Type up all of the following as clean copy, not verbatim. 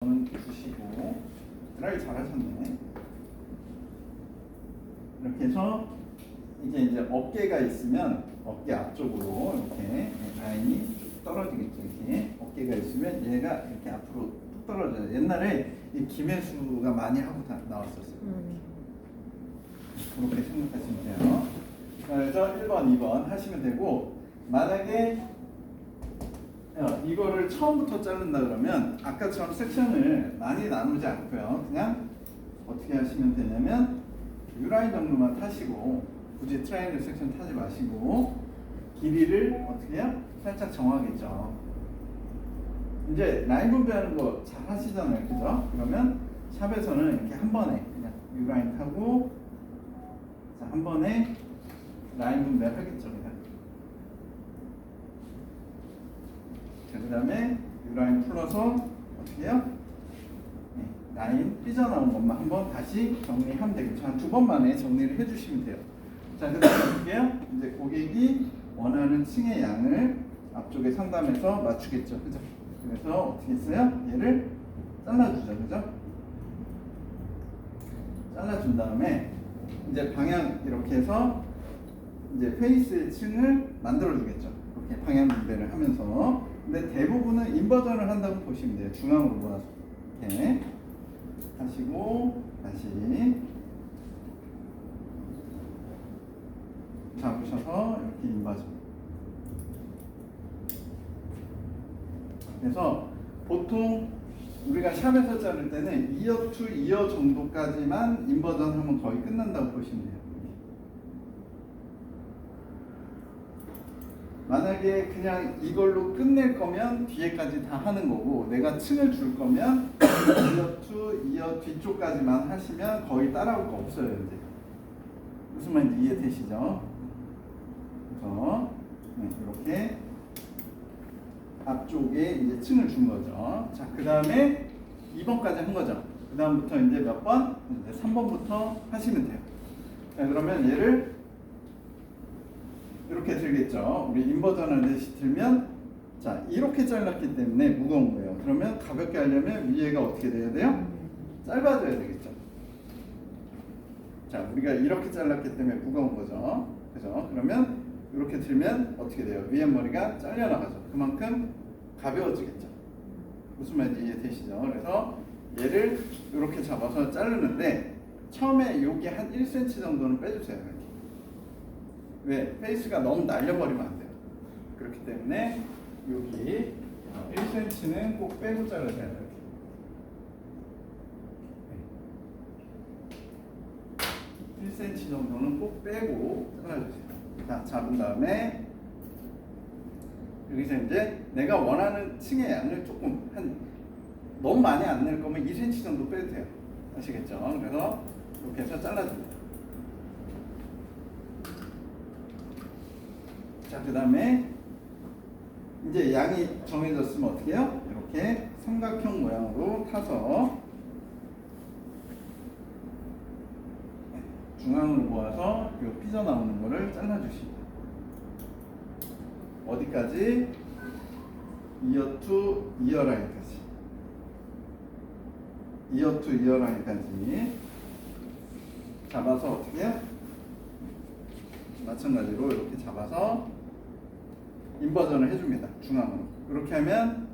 주시고 드라이 잘하셨네. 이렇게 해서 이제 어깨가 있으면 어깨 앞쪽으로 이렇게 라인이 쭉 떨어지겠죠. 이렇게 어깨가 있으면 얘가 이렇게 앞으로 뚝 떨어져요. 옛날에 이 김혜수가 많이 하고 나왔었어요. 그렇게 생각하시면 돼요. 그래서 1번, 2번 하시면 되고, 만약에 이거를 처음부터 자른다 그러면 아까처럼 섹션을 많이 나누지 않고요. 그냥 어떻게 하시면 되냐면 U라인 정도만 타시고, 굳이 트라이앵글 섹션 타지 마시고 길이를 어떻게 해요? 살짝 정하겠죠. 이제 라인 분배하는 거 잘 하시잖아요. 그죠? 그러면 샵에서는 이렇게 한 번에 그냥 U라인 타고, 자, 한 번에 라인 분배하겠죠. 그냥. 자, 그 다음에 U라인 풀어서 어떻게 해요? 네, 라인 삐져나온 것만 한번 다시 정리하면 되겠죠. 한 두 번만에 정리를 해주시면 돼요. 자, 그 다음에 어떻게 해요? 이제 고객이 원하는 층의 양을 앞쪽에 상담해서 맞추겠죠. 그죠? 그래서 어떻게 했어요? 얘를 잘라주죠. 그죠? 잘라준 다음에 이제 방향 이렇게 해서 이제 페이스의 층을 만들어주겠죠. 이렇게 방향 분배를 하면서. 근데 대부분은 인버전을 한다고 보시면 돼요. 중앙으로 모아서 이렇게 하시고 다시 잡으셔서 이렇게 인버전. 그래서 보통 우리가 샵에서 자를 때는 2어 투 2어 정도까지만 인버전 하면 거의 끝난다고 보시면 돼요. 만약에 그냥 이걸로 끝낼 거면 뒤에까지 다 하는 거고, 내가 층을 줄 거면 2어 투 2어 뒤쪽까지만 하시면 거의 따라올 거 없어요. 이제 무슨 말인지 이해되시죠? 그래서 이렇게 앞쪽에 이제 층을 준 거죠. 자, 그 다음에 2번까지 한 거죠. 그 다음부터 이제 몇 번? 이제 3번부터 하시면 돼요. 자, 그러면 얘를 이렇게 들겠죠. 우리 인버전 하듯이 들면, 자, 이렇게 잘랐기 때문에 무거운 거예요. 그러면 가볍게 하려면 위에가 어떻게 돼야 돼요? 짧아져야 되겠죠. 자, 우리가 이렇게 잘랐기 때문에 무거운 거죠. 그죠? 그러면 이렇게 들면 어떻게 돼요? 위에 머리가 잘려나가죠. 그만큼 가벼워지겠죠. 무슨 말인지 이해되시죠? 그래서 얘를 이렇게 잡아서 자르는데, 처음에 여기 한 1cm 정도는 빼주세요. 이렇게. 왜? 페이스가 너무 날려버리면 안 돼요. 그렇기 때문에 여기 1cm는 꼭 빼고 잘라야 돼요. 이렇게. 1cm 정도는 꼭 빼고 잘라주세요. 자, 잡은 다음에 여기서 이제 내가 원하는 층의 양을 조금 너무 많이 안 낼 거면 2cm 정도 빼도 돼요. 아시겠죠? 그래서 이렇게 해서 잘라줍니다. 자, 그 다음에 이제 양이 정해졌으면 어떻게 해요? 이렇게 삼각형 모양으로 타서 중앙으로 모아서 이 삐져나오는 거를 잘라주십니다. 어디까지? 2어 투 2어 라인까지. 2어 투 2어 라인까지 잡아서 어떻게 해요? 마찬가지로 이렇게 잡아서 인버전을 해줍니다. 중앙으로. 이렇게 하면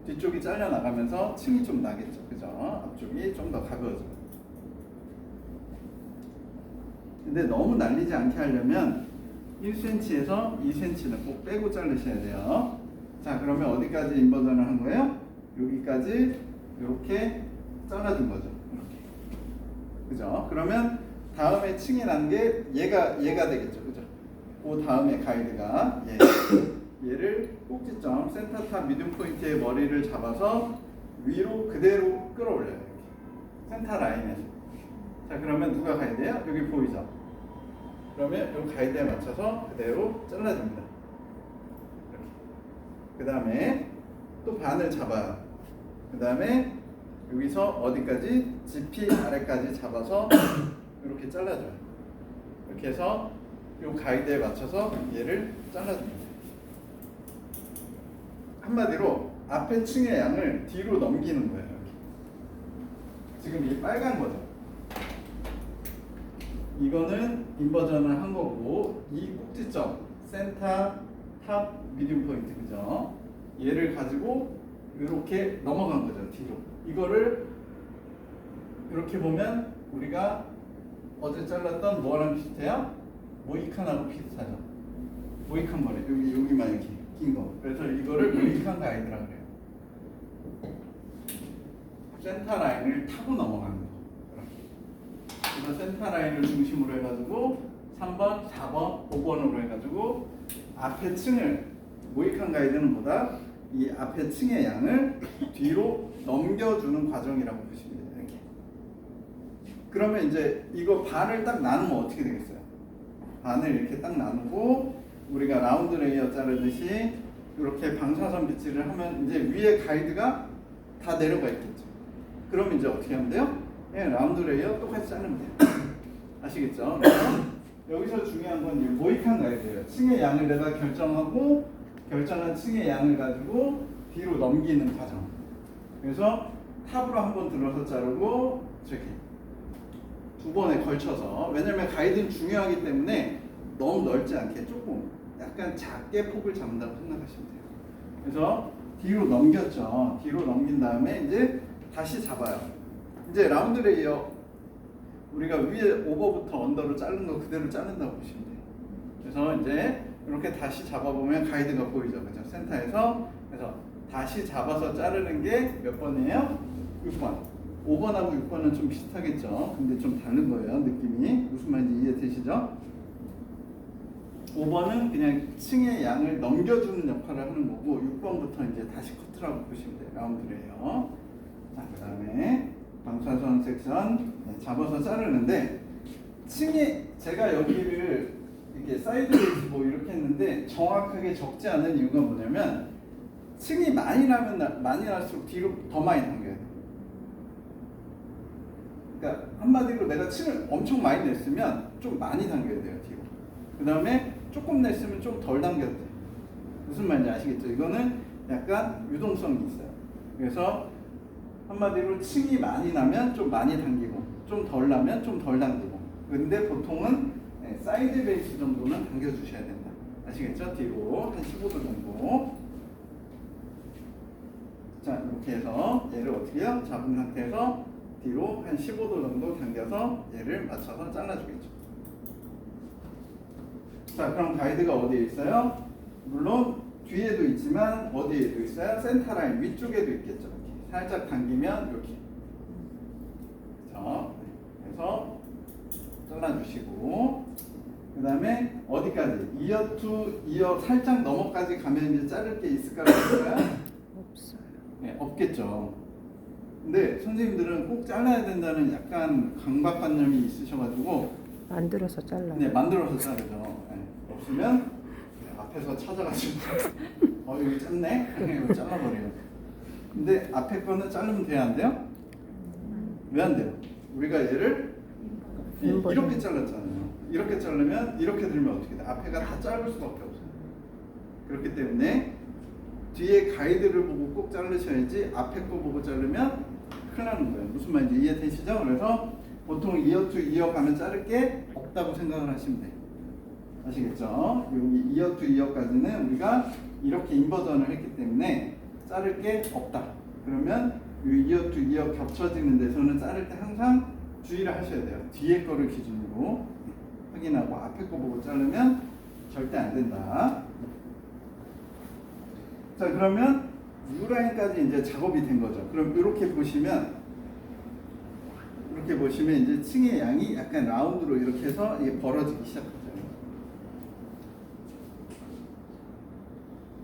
뒤쪽이 잘려나가면서 층이 좀 나겠죠. 그죠? 앞쪽이 좀 더 가벼워져요. 근데 너무 날리지 않게 하려면 1cm에서 2cm는 꼭 빼고 자르셔야 돼요. 자, 그러면 어디까지 인버전을 한 거예요? 여기까지 이렇게 잘라준 거죠. 이렇게. 그죠? 그러면 다음에 층이 난 게 얘가 되겠죠. 그죠? 그 다음에 가이드가 얘를 꼭지점 센터탑 미든 포인트의 머리를 잡아서 위로 그대로 끌어올려요. 이렇게. 센터 라인에서. 자, 그러면 누가 가이드예요? 여기 보이죠? 그러면 이 가이드에 맞춰서 그대로 잘라줍니다. 이렇게. 그 다음에 또 반을 잡아요. 그 다음에 여기서 어디까지? GP 아래까지 잡아서 이렇게 잘라줘요. 이렇게 해서 이 가이드에 맞춰서 얘를 잘라줍니다. 한마디로 앞에 층의 양을 뒤로 넘기는 거예요. 이렇게. 지금 이 빨간 거죠. 이거는 인버전을 한 거고 이 꼭지점 센터 탑 미디움 포인트 그죠? 얘를 가지고 이렇게 넘어간 거죠 뒤로. 이거를 이렇게 보면 우리가 어제 잘랐던 뭐랑 비슷해요? 모이칸하고 비슷하죠. 모이칸 머리 여기만 이렇게 낀 거. 그래서 이거를 모이칸 가이드라 그래요. 센터 라인을 타고 넘어가는 거. 이렇게. 그래서 센터 라인을 중심으로 해가지고 3번, 4번, 5번으로 해가지고 앞에 층을 모이칸 가이드는 보다 이 앞에 층의 양을 뒤로 넘겨주는 과정이라고 보시면 돼요. 이렇게. 그러면 이제 이거 반을 딱 나누면 어떻게 되겠어요? 반을 이렇게 딱 나누고 우리가 라운드 레이어 자르듯이 이렇게 방사선 빗질을 하면 이제 위에 가이드가 다 내려가 있겠죠. 그럼 이제 어떻게 하면 돼요? 예, 라운드 레이어 똑같이 자르면 돼요. 아시겠죠? 그래서 여기서 중요한 건 이 모이칸 가이드예요. 층의 양을 내가 결정하고 결정한 층의 양을 가지고 뒤로 넘기는 과정. 그래서 탑으로 한번 들어서 자르고 이렇게 두 번에 걸쳐서, 왜냐면 가이드는 중요하기 때문에 너무 넓지 않게 조금 약간 작게 폭을 잡는다고 생각하시면 돼요. 그래서 뒤로 넘겼죠. 뒤로 넘긴 다음에 이제 다시 잡아요. 이제 라운드 레이어 우리가 위에 오버부터 언더로 자른 거 그대로 자른다고 보시면 돼요. 그래서 이제 이렇게 다시 잡아보면 가이드가 보이죠. 그죠? 센터에서. 그래서 다시 잡아서 자르는 게 몇 번이에요? 6번. 5번하고 6번은 좀 비슷하겠죠. 근데 좀 다른 거예요. 느낌이. 무슨 말인지 이해되시죠? 5번은 그냥 층의 양을 넘겨주는 역할을 하는 거고 6번부터 이제 다시 커트라고 보시면 돼요. 라운드래요. 자, 그 다음에 방사선 섹션 잡아서 자르는데 층이 제가 여기를 이렇게 사이드웨이즈 뭐 이렇게 했는데 정확하게 적지 않은 이유가 뭐냐면 층이 많이 나면 많이 날수록 뒤로 더 많이 당겨야 돼요. 그러니까 한마디로 내가 층을 엄청 많이 냈으면 좀 많이 당겨야 돼요 뒤로. 그 다음에 조금 냈으면 좀 덜 당겨도 돼요. 무슨 말인지 아시겠죠? 이거는 약간 유동성이 있어요. 그래서 한마디로 층이 많이 나면 좀 많이 당기고 좀 덜 나면 좀 덜 당기고. 근데 보통은 사이드 베이스 정도는 당겨주셔야 된다. 아시겠죠? 뒤로 한 15도 정도. 자, 이렇게 해서 얘를 어떻게 해요? 잡은 상태에서 뒤로 한 15도 정도 당겨서 얘를 맞춰서 잘라주겠죠. 자, 그럼 가이드가 어디에 있어요? 물론 뒤에도 있지만 어디에도 있어요? 센터 라인 위쪽에도 있겠죠. 이렇게. 살짝 당기면 이렇게. 그렇죠? 그래서 잘라주시고 그 다음에 어디까지? 이어 투 이어 살짝 넘어까지 가면 이제 자를 게 있을까요? 없어요. 네, 없겠죠. 근데 선생님들은 꼭 잘라야 된다는 약간 강박관념이 있으셔가지고 만들어서 잘라요. 네, 만들어서 자르죠. 네, 없으면 앞에서 찾아가지고 여기 짧네? 이거 잘라버려요. 근데 앞에 거는 자르면 돼요? 안 돼요? 왜 안 돼요? 우리가 얘를 이렇게 잘랐잖아요. 이렇게 자르면 이렇게 들면 어떻게 돼? 앞에가 다 짧을 수밖에 없어요. 그렇기 때문에 뒤에 가이드를 보고 꼭 자르셔야지 앞에 거 보고 자르면 큰일 나는 거예요. 무슨 말인지 이해되시죠? 그래서 보통 이어 투 이어 가면 자를 게 없다고 생각을 하시면 돼요. 아시겠죠? 여기 이어 투 이어까지는 우리가 이렇게 인버전을 했기 때문에 자를 게 없다. 그러면 이 이어 투 이어 겹쳐지는 데서는 자를 때 항상 주의를 하셔야 돼요. 뒤에 거를 기준으로 확인하고 앞에 거 보고 자르면 절대 안 된다. 자, 그러면 U라인까지 이제 작업이 된 거죠. 그럼 이렇게 보시면 이제 층의 양이 약간 라운드로 이렇게 해서 이게 벌어지기 시작하죠.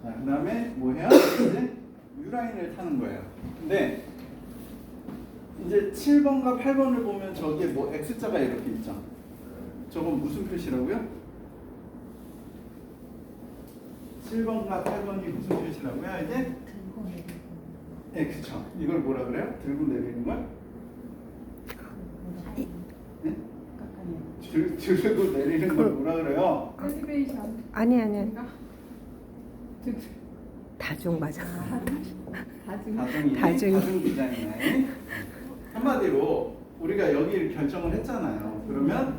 자, 그 다음에 뭐 해요? 이제 U라인을 타는 거예요. 근데 이제 7번과 8번을 보면 저기에 뭐 X자가 이렇게 있죠. 저건 무슨 표시라고요? 7번과 8번이 무슨 표시라고요? 이제? 네, 그쵸. 이걸 뭐라 그래요? 들고 내리는 걸? 네? 들고 내리는 걸 뭐라 그래요? 엘리베이션. 아니. 득. 다중 맞아. 다중. 다중. 다중 디자인이네. 한마디로 한마디로 우리가 여기 결정을 했잖아요. 그러면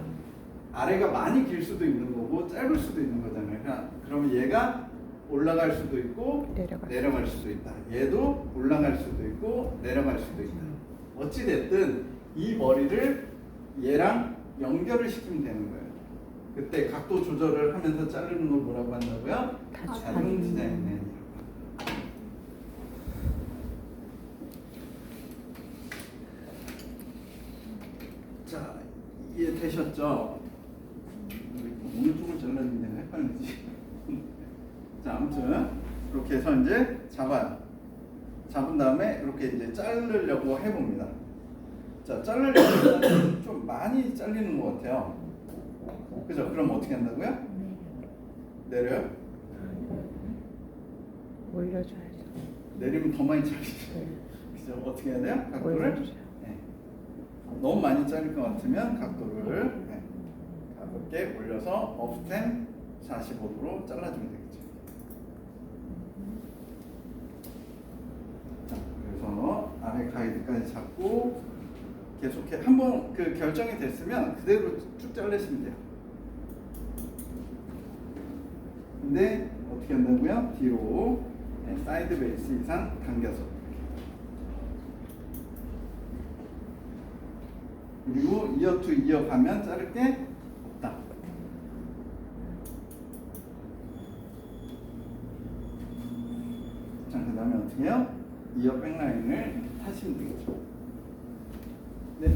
아래가 많이 길 수도 있는 거고 짧을 수도 있는 거잖아요. 그러면 얘가 올라갈 수도 있고 내려갈 수도 있다. 얘도 올라갈 수도 있고 내려갈 수도 있다. 어찌 됐든 이 머리를 얘랑 연결을 시키면 되는 거예요. 그때 각도 조절을 하면서 자르는 걸 뭐라고 한다고요? 다중 디자인이라고. 자, 이해되셨죠? 어느 쪽을 잘랐는지 헷갈리지. 자, 아무튼 이렇게 해서 이제 잡아요. 잡은 다음에 이렇게 이제 자르려고 해봅니다. 자, 자르려면 좀 많이 잘리는 것 같아요. 그죠? 그럼 어떻게 한다고요? 내려요? 올려줘야죠. 내리면 더 많이 잘리죠. 네. 그죠? 어떻게 해야 돼요? 각도를? 올려줘요. 네. 너무 많이 자를 것 같으면 각도를 가볍게 올려서 업스텐 45도로 잘라주면 되겠죠. 자, 그래서 아래 가이드까지 잡고 계속해. 한번 그 결정이 됐으면 그대로 쭉 자르시면 돼요. 근데 어떻게 한다고요? 뒤로 사이드 베이스 이상 당겨서. 그리고 이어 투 이어 가면 자를 게 없다. 자, 그 다음에 어떻게 해요? 이어 백라인을 타시면 되겠죠. 네.